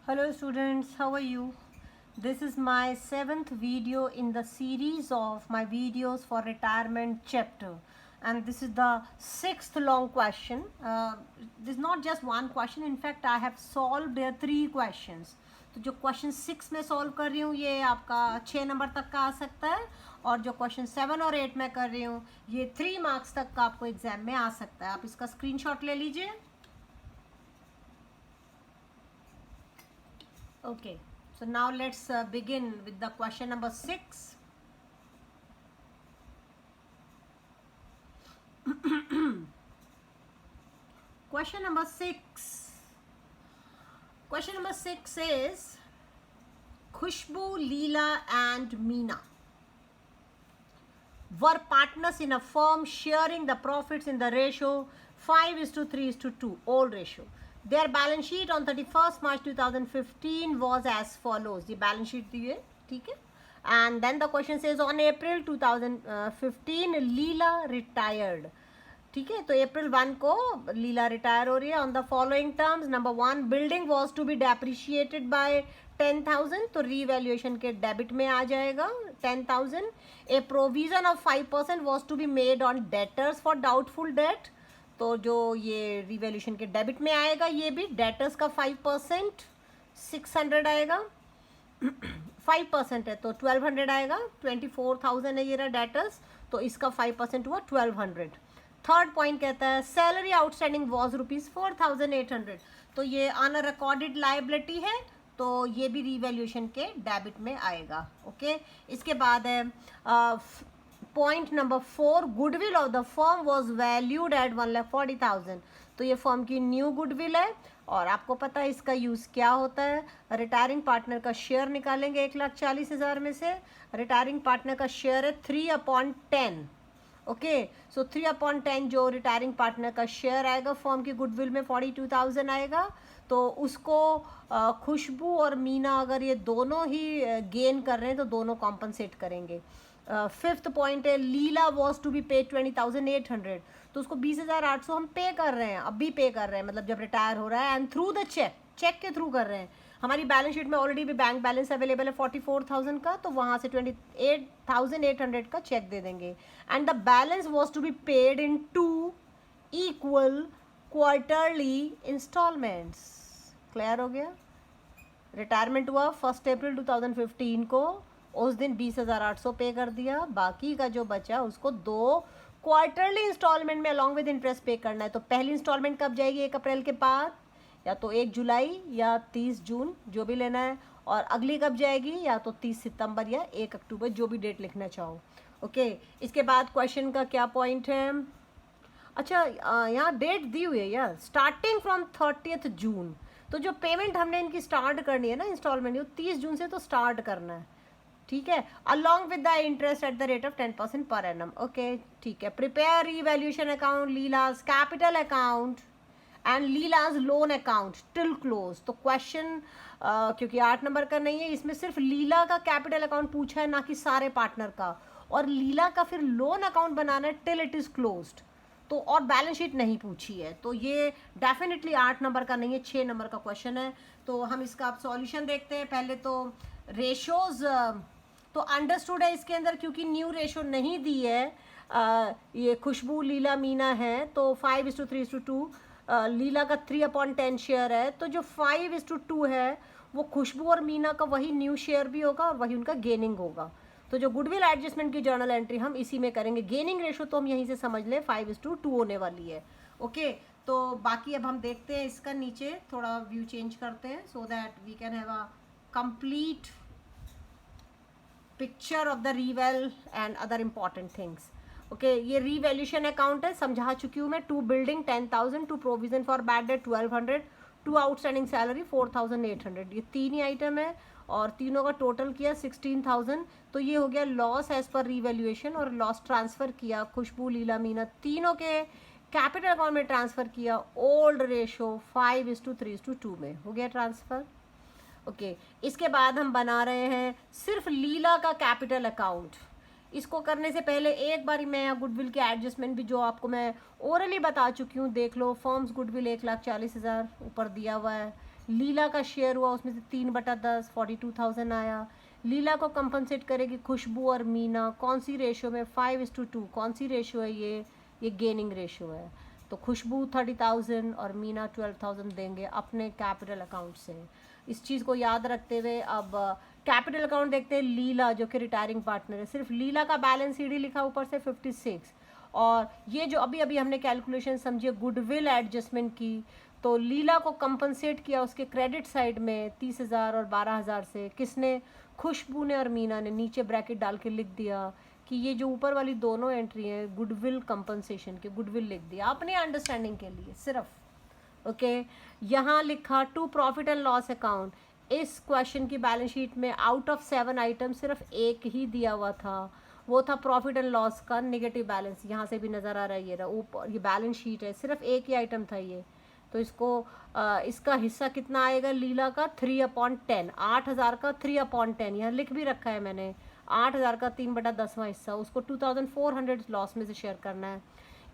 Hello students, how are you? This is my 7th video in the series of my videos for retirement chapter, and this is the 6th long question. This is not just one question, in fact I have solved there 3 questions. तो जो question 6 में solve कर रही हूँ ये आपका 6 number तक का आ सकता है, और जो क्वेश्चन 7 और 8 में कर रही हूँ ये 3 मार्क्स तक का आपको एग्जाम में आ सकता है. आप इसका स्क्रीनशॉट ले लीजिए. Okay, so now let's begin with the question number 6. Question number 6. Question number 6 is Khushbu, Leela and Meena were partners in a firm sharing the profits in the ratio 5:3:2, old ratio. Their balance sheet on 31st March 2015 was as follows. The balance sheet दी है, ठीक है. And then the question says on April 2015 Leela retired. ठीक है, तो April 1 को लीला retire हो रही है. On the following terms, number 1, building was to be depreciated by 10,000, तो रीवैल्यूएशन के डेबिट में आ जाएगा 10,000. A provision of 5% was to be made on debtors for doubtful debt, तो जो ये रिवैल्यूएशन के डेबिट में आएगा ये भी डेटर्स का 5% 600 आएगा. 5% है तो 1200 आएगा. 24,000 है ये रहा डेटर्स, तो इसका 5% हुआ 1200. थर्ड पॉइंट कहता है सैलरी आउटस्टैंडिंग वॉज ₹4,800, तो ये अन रिकॉर्डेड लाइबिलिटी है, तो ये भी रिवैल्यूएशन के डेबिट में आएगा. ओके, इसके बाद है point number 4, goodwill of the firm was valued at 1,40,000, तो ये फर्म की न्यू गुडविल है. और आपको पता है इसका यूज़ क्या होता है. रिटायरिंग पार्टनर का शेयर निकालेंगे 1,40,000 में से. रिटायरिंग पार्टनर का शेयर है 3/10. ओके, सो 3/10 जो रिटायरिंग पार्टनर का शेयर आएगा फर्म की गुडविल में 42,000 आएगा, तो उसको खुशबू और मीना अगर ये दोनों ही गेन कर रहे हैं तो दोनों कॉम्पनसेट करेंगे. फिफ्थ पॉइंट है लीला वॉज टू बी पेड 20,800, तो उसको 20,800 हम पे कर रहे हैं, अब भी पे कर रहे हैं, मतलब जब रिटायर हो रहा है, एंड थ्रू द चेक के थ्रू कर रहे हैं. हमारी बैलेंस शीट में ऑलरेडी भी बैंक बैलेंस अवेलेबल है 44,000 का, तो वहाँ से 28,800 का चेक दे देंगे. And the balance was to be paid in 2 equal quarterly instalments. Clear हो गया. रिटायरमेंट हुआ 1 अप्रैल 2015 को, उस दिन 20,800 पे कर दिया, बाकी का जो बचा उसको 2 क्वार्टरली इंस्टॉलमेंट में अलॉन्ग विद इंटरेस्ट पे करना है. तो पहली इंस्टॉलमेंट कब जाएगी? 1 अप्रैल के बाद, या तो 1 जुलाई या 30 जून, जो भी लेना है. और अगली कब जाएगी? या तो 30 सितंबर या 1 अक्टूबर, जो भी डेट लिखना चाहो. ओके, इसके बाद क्वेश्चन का क्या पॉइंट है? अच्छा, यहाँ डेट दी हुई है यार, स्टार्टिंग फ्रॉम 30 जून. तो जो पेमेंट हमने इनकी स्टार्ट करनी है ना इंस्टॉलमेंट, वो 30 जून से तो स्टार्ट करना है. ठीक है, along with the interest at the rate of 10% per annum. Okay, ठीक है. Prepare revaluation account, लीलाज capital account and लीलाज loan account till close. तो क्वेश्चन क्योंकि 8 नंबर का नहीं है, इसमें सिर्फ लीला का कैपिटल अकाउंट पूछा है, ना कि सारे पार्टनर का. और लीला का फिर लोन अकाउंट बनाना है टिल इट इज़ क्लोज्ड, तो और बैलेंस शीट नहीं पूछी है, तो ये डेफिनेटली 8 नंबर का नहीं है, 6 नंबर का क्वेश्चन है. तो हम इसका आप सॉल्यूशन देखते हैं. पहले तो रेशोज तो अंडरस्टूड है इसके अंदर, क्योंकि न्यू रेशो नहीं दी है. ये खुशबू लीला मीना है, तो 5:3:2. लीला का 3/10 शेयर है, तो जो 5:2 है वो खुशबू और मीना का वही न्यू शेयर भी होगा और वही उनका गेनिंग होगा. तो जो गुडविल एडजस्टमेंट की जर्नल एंट्री हम इसी में करेंगे. गेनिंग रेशो तो हम यहीं से समझ लें 5:2 होने वाली है. ओके, तो बाकी अब हम देखते हैं इसका. नीचे थोड़ा व्यू चेंज करते हैं so that we can have a complete picture of the reval and other important things. Okay, ये रीवैल्यूएशन अकाउंट है, समझा चुकी हूँ मैं. 2 building 10,000, 2 provision for bad debt 1,200, 2 outstanding salary 4,800. ये 3 ही आइटम है और तीनों का टोटल किया 16,000. तो ये हो गया लॉस एज पर रीवैल्यूएशन, और लॉस ट्रांसफ़र किया खुशबू लीला मीना तीनों के कैपिटल अकाउंट में ट्रांसफ़र किया. ओल्ड रेशो 5:3:2 में हो गया ट्रांसफ़र. ओके, इसके बाद हम बना रहे हैं सिर्फ लीला का कैपिटल अकाउंट. इसको करने से पहले एक बार मैं यहाँ गुडविल के एडजस्टमेंट भी जो आपको मैं ओरली बता चुकी हूँ देख लो. फर्म्स गुडविल 1,40,000 ऊपर दिया हुआ है. लीला का शेयर हुआ, उसमें से 3/10 42,000 आया। लीला को कंपनसेट करेगी खुशबू और मीना, कौन सी रेशो में? 5:2। कौन सी रेशो है ये गेनिंग रेशो है। तो खुशबू 30,000 और मीना 12,000 देंगे अपने कैपिटल अकाउंट से। इस चीज़ को याद रखते हुए अब कैपिटल अकाउंट देखते हैं। लीला जो कि रिटायरिंग पार्टनर है, सिर्फ लीला का बैलेंस सीडी लिखा ऊपर से 56। और ये जो अभी अभी हमने कैलकुलेशन समझिए गुडविल एडजस्टमेंट की, तो लीला को कंपनसेट किया उसके क्रेडिट साइड में 30,000 और 12,000 से। किसने? खुशबू ने और मीना ने। नीचे ब्रैकेट डाल के लिख दिया कि ये जो ऊपर वाली दोनों एंट्री है गुडविल कंपनसेशन के, गुडविल लिख दिया अपने अंडरस्टैंडिंग के लिए सिर्फ। ओके, यहाँ लिखा to profit and loss account. इस क्वेश्चन की बैलेंस शीट में आउट ऑफ 7 आइटम सिर्फ एक ही दिया हुआ था, वो था प्रॉफिट एंड लॉस का नेगेटिव बैलेंस। यहाँ से भी नज़र आ रहा है, ये रहा ऊपर, ये बैलेंस शीट है, सिर्फ एक ही आइटम था ये। तो इसको इसका हिस्सा कितना आएगा लीला का? 3/10। 8,000 का 3/10, यहाँ लिख भी रखा है मैंने। 8,000 का 3/10वां हिस्सा, उसको 2,400 लॉस में से शेयर करना है।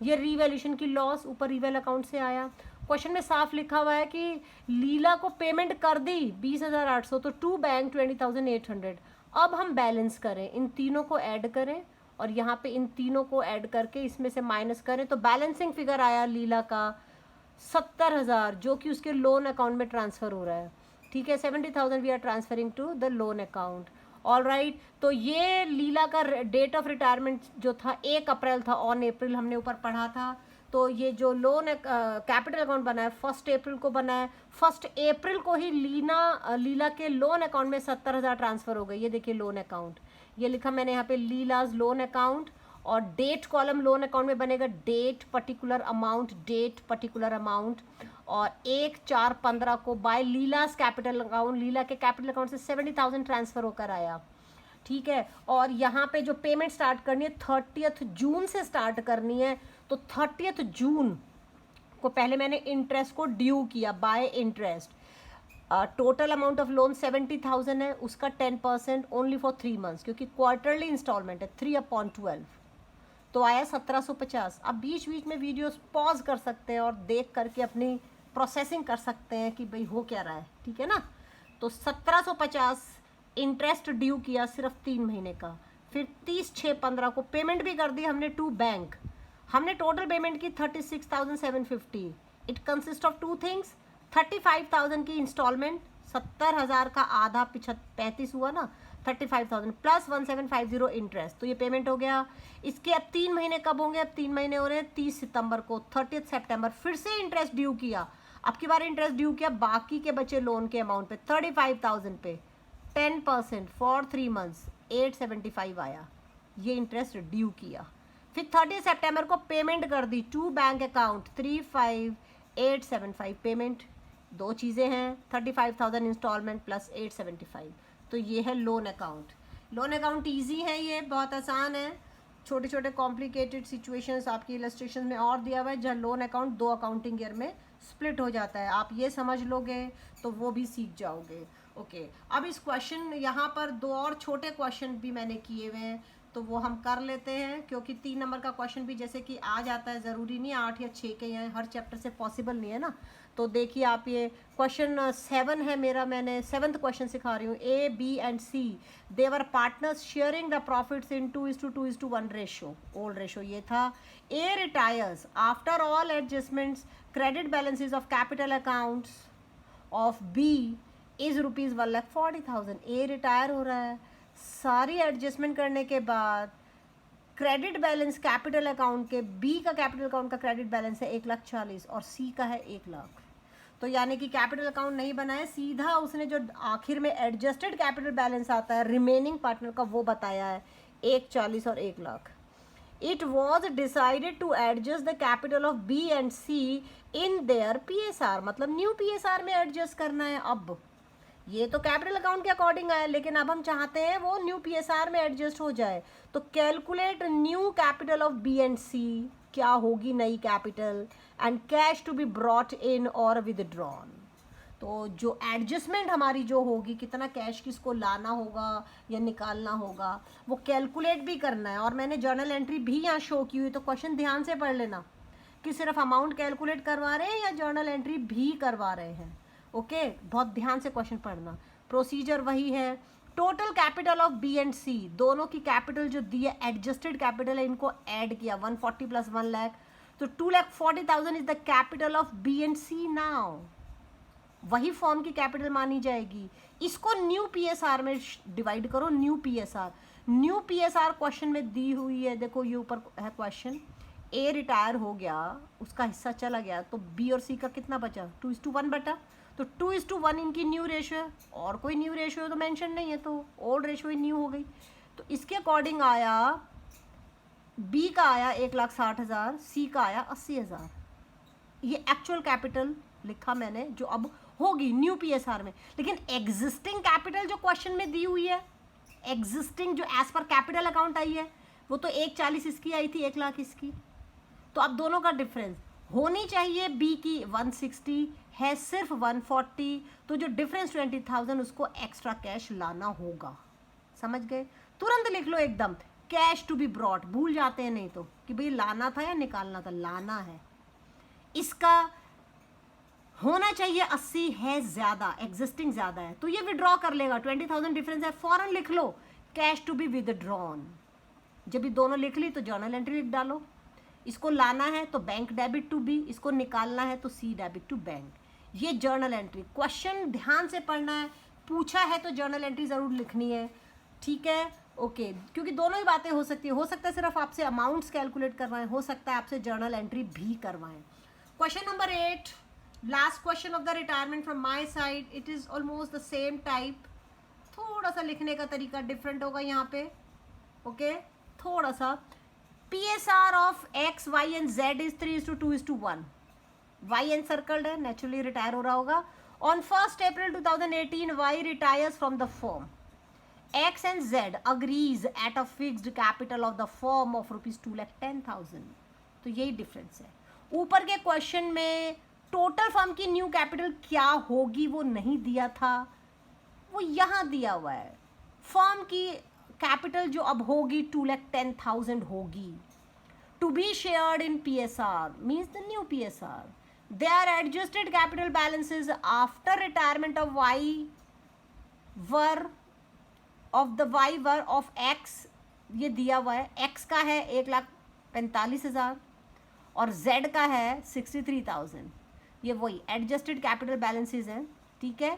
ये रीवैल्यूएशन की लॉस ऊपर रीवेल अकाउंट से आया। क्वेश्चन में साफ लिखा हुआ है कि लीला को पेमेंट कर दी 20,800, तो टू बैंक 20,800। अब हम बैलेंस करें, इन तीनों को ऐड करें और यहाँ पे इन तीनों को ऐड करके इसमें से माइनस करें, तो बैलेंसिंग फिगर आया लीला का 70,000, जो कि उसके लोन अकाउंट में ट्रांसफ़र हो रहा है। ठीक है, 70,000 we are transferring to the loan account. All right, तो ये लीला का डेट ऑफ रिटायरमेंट जो था 1 अप्रैल था, ऑन अप्रैल हमने ऊपर पढ़ा था। तो ये जो लोन कैपिटल अकाउंट बना है 1 अप्रैल को बना है। 1 अप्रैल को ही लीला के लोन अकाउंट में 70,000 ट्रांसफ़र हो गई। ये देखिए लोन अकाउंट, ये लिखा मैंने यहाँ पे लीलाज लोन अकाउंट, और डेट कॉलम लोन अकाउंट में बनेगा date particular amount, date particular amount. और 1/4/15 को by Leela's capital account, Leela के कैपिटल अकाउंट से 70,000 ट्रांसफ़र होकर आया। ठीक है, और यहाँ पे जो पेमेंट स्टार्ट करनी है 30 जून से स्टार्ट करनी है। तो 30 जून को पहले मैंने इंटरेस्ट को ड्यू किया bye interest. Total amount of loan 70,000 है, उसका 10% ओनली फॉर 3 मंथ्स, क्योंकि क्वार्टरली इंस्टॉलमेंट है 3/12, तो आया 1750। अब बीच बीच में वीडियोस पॉज कर सकते हैं और देख करके अपनी प्रोसेसिंग कर सकते हैं कि भाई हो क्या रहा है। ठीक है ना, तो 1750 इंटरेस्ट ड्यू किया सिर्फ 3 महीने का। फिर 30/6/15 को पेमेंट भी कर दी हमने टू बैंक। हमने टोटल पेमेंट की 36,750। इट कंसिस्ट ऑफ 2 थिंग्स, 35,000 की इंस्टॉलमेंट, 70,000 का आधा 35 हुआ ना, 35,000 प्लस 1750 इंटरेस्ट, तो ये पेमेंट हो गया। इसके अब 3 महीने कब होंगे? अब 3 महीने हो रहे हैं 30 सितंबर को। 30 सितंबर फिर से इंटरेस्ट ड्यू किया, अब की बार इंटरेस्ट ड्यू किया बाकी के बचे लोन के अमाउंट पे 35,000 पे 10% फॉर 3 मंथ्स 875 आया, ये इंटरेस्ट ड्यू किया। फिर 30 सितंबर को पेमेंट कर दी टू बैंक अकाउंट 35,875 पेमेंट। 2 चीज़ें हैं, 35,000 इंस्टॉलमेंट प्लस 875, तो ये है loan account. Loan account easy है, ये बहुत आसान है। छोटे छोटे कॉम्प्लिकेटेड सिचुएशंस आपकी इलस्ट्रेशन में और दिया हुआ है जहाँ लोन अकाउंट 2 अकाउंटिंग ईयर में स्प्लिट हो जाता है। आप ये समझ लोगे तो वो भी सीख जाओगे। ओके, अब इस क्वेश्चन यहाँ पर 2 और छोटे क्वेश्चन भी मैंने किए हुए हैं, तो वो हम कर लेते हैं, क्योंकि 3 नंबर का क्वेश्चन भी जैसे कि आ जाता है, ज़रूरी नहीं 8 या 6 के हैं, हर चैप्टर से पॉसिबल नहीं है ना। तो देखिए आप, ये क्वेश्चन 7 है मेरा, मैंने 7th क्वेश्चन सिखा रही हूँ। A, B and C they were partners sharing the profits in 2:2:1 ratio, old ratio ये था। A retires after all adjustments, credit balances of capital accounts of B is ₹1,40,000। A retire हो रहा है, सारी adjustment करने के बाद क्रेडिट बैलेंस कैपिटल अकाउंट के, B का कैपिटल अकाउंट का क्रेडिट बैलेंस है 1,40,000 और C का है 1,00,000। तो यानी कि कैपिटल अकाउंट नहीं बना है, सीधा उसने जो आखिर में एडजस्टेड कैपिटल बैलेंस आता है रिमेनिंग पार्टनर का वो बताया है 1,40,000 और 1,00,000। It was decided to adjust the capital of B and C in their PSR, मतलब न्यू PSR में एडजस्ट करना है। अब ये तो कैपिटल अकाउंट के अकॉर्डिंग आया, लेकिन अब हम चाहते हैं वो न्यू PSR में एडजस्ट हो जाए। तो calculate new capital of B and C, क्या होगी नई capital, and cash to be brought in और विदड्रॉन। तो जो एडजस्टमेंट हमारी जो होगी, कितना कैश किसको लाना होगा या निकालना होगा, वो कैलकुलेट भी करना है। और मैंने जर्नल एंट्री भी यहाँ शो की हुई, तो क्वेश्चन ध्यान से पढ़ लेना कि सिर्फ अमाउंट कैलकुलेट करवा रहे हैं या जर्नल एंट्री भी करवा रहे हैं। ओके बहुत ध्यान से क्वेश्चन पढ़ना। प्रोसीजर वही है। Total capital of B and C, दोनों की कैपिटल जो दी है एडजस्टेड कैपिटल है, इनको ऐड किया 140 प्लस 1 लाख, तो 2,40,000 is the capital of B and C. Now वही फॉर्म की कैपिटल मानी जाएगी। इसको न्यू पीएसआर में डिवाइड करो। New PSR, new PSR question में दी हुई है, देखो ये ऊपर है क्वेश्चन। ए रिटायर हो गया, उसका हिस्सा चला गया, तो बी और सी का कितना बचा? 2:1 बटा, तो 2:1 इनकी न्यू रेशियो है। और कोई न्यू रेशियो तो मेंशन नहीं है, तो ओल्ड रेशियो ही न्यू हो गई। तो इसके अकॉर्डिंग आया, बी का आया 1,60,000, सी का आया 80,000। ये एक्चुअल कैपिटल लिखा मैंने जो अब होगी न्यू पीएसआर में। लेकिन एग्जिस्टिंग कैपिटल जो क्वेश्चन में दी हुई है, एग्जिस्टिंग जो एज पर कैपिटल अकाउंट आई है, वो तो 1,40,000 इसकी आई थी, 1,00,000 इसकी। तो अब दोनों का डिफरेंस होनी चाहिए, बी की 160 है, सिर्फ 140, तो जो डिफरेंस 20,000 उसको एक्स्ट्रा कैश लाना होगा। समझ गए? तुरंत लिख लो एकदम, कैश टू बी ब्रॉट। भूल जाते हैं नहीं तो कि भाई लाना था या निकालना था, लाना है। इसका होना चाहिए 80, है ज़्यादा, एग्जिस्टिंग ज़्यादा है, तो ये विड्रॉ कर लेगा। 20,000 डिफरेंस है, फॉरन लिख लो कैश टू बी विदड्रॉन। जब ये दोनों लिख ली तो जर्नल एंट्री लिख डालो। इसको लाना है तो बैंक डेबिट टू बी, इसको निकालना है तो सी डेबिट टू बैंक। ये जर्नल एंट्री। क्वेश्चन ध्यान से पढ़ना है, पूछा है तो जर्नल एंट्री ज़रूर लिखनी है, ठीक है? ओके, क्योंकि दोनों ही बातें हो सकती है। हो सकता है सिर्फ आपसे अमाउंट्स कैलकुलेट करवाएं, हो सकता है आपसे जर्नल एंट्री भी करवाएं। Question number 8, last question of the retirement from my side. It is almost the same type, थोड़ा सा लिखने का तरीका डिफरेंट होगा यहाँ पे। ओके, थोड़ा सा। PSR of X, Y and Z is 3:2:1। Y encircled है, नेचुरली रिटायर हो रहा होगा। On 1 April 2018 Y retires from the firm. X and Z agrees at a fixed capital of the firm of rupees 2,10,000। तो यही difference है। ऊपर के question में टोटल फर्म की न्यू कैपिटल क्या होगी वो नहीं दिया था, वो यहाँ दिया हुआ है। फर्म की कैपिटल जो अब होगी 2,10,000 होगी। To be shared in PSR means the new PSR। They are adjusted capital balances after retirement of Y or of X। ये दिया हुआ है, X का है 1,45,000 और Z का है 63,000। ये वही एडजस्टेड कैपिटल बैलेंसेज हैं, ठीक है?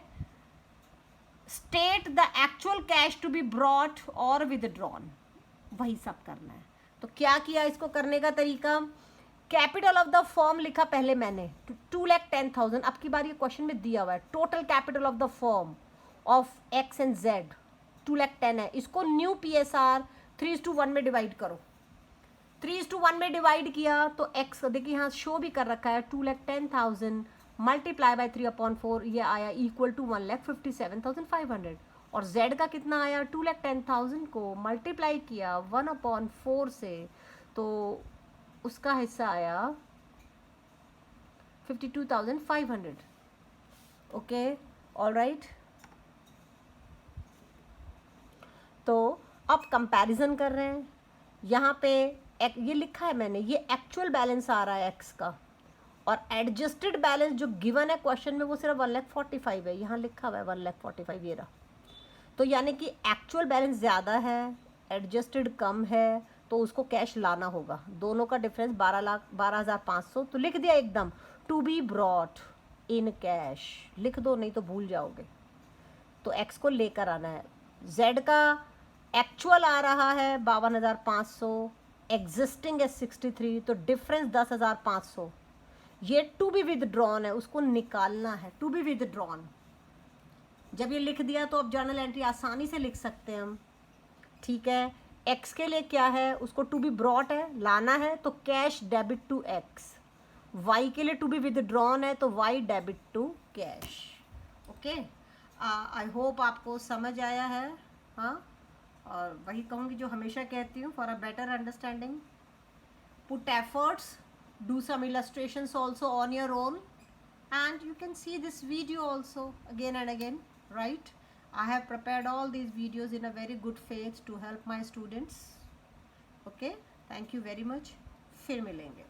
State the actual cash to be brought और विदड्रॉन, वही सब करना है। तो क्या किया इसको करने का तरीका? कैपिटल ऑफ द फर्म लिखा पहले मैंने 2,10,000। अब की बार ये क्वेश्चन में दिया हुआ है total capital of the firm of X and Z 2,10,000 है। इसको न्यू PSR 3:1 में डिवाइड करो। 3:1 में डिवाइड किया तो X देखिए यहाँ शो भी कर रखा है 2,10,000 मल्टीप्लाई बाय 3/4, ये आया इक्वल टू 1,57,500। और Z का कितना आया? 2,10,000 को मल्टीप्लाई किया 1/4 से, तो उसका हिस्सा आया 52,500। Okay, alright. तो अब कंपैरिजन कर रहे हैं। यहाँ पे ये लिखा है मैंने, ये एक्चुअल बैलेंस आ रहा है X का, और एडजस्टेड बैलेंस जो गिवन है क्वेश्चन में वो सिर्फ 1,45,000 है। यहाँ लिखा हुआ है 1,45,000 ये रहा। तो यानी कि एक्चुअल बैलेंस ज़्यादा है, एडजस्टेड कम है, तो उसको कैश लाना होगा। दोनों का डिफरेंस 12,500। तो लिख दिया एकदम, to be brought in cash लिख दो, नहीं तो भूल जाओगे। तो X को लेकर आना है। Z का एक्चुअल आ रहा है 52,500, एग्जिस्टिंग है 63, तो डिफरेंस 10,500। ये टू बी विदड्रॉन है, उसको निकालना है। टू बी विदड्रॉन जब ये लिख दिया तो अब जर्नल एंट्री आसानी से लिख सकते हैं हम, ठीक है? X के लिए क्या है, उसको टू बी ब्रॉट है, लाना है, तो cash debit to X। Y के लिए टू बी विदड्रॉन है, तो Y debit to cash. Okay, I hope आपको समझ आया है। हाँ, और वही कहूँगी जो हमेशा कहती हूँ, for a better understanding put efforts, do some illustrations also on your own, and you can see this video also again and again, right? I have prepared all these videos in a very good faith to help my students. Okay, thank you very much. फिर मिलेंगे।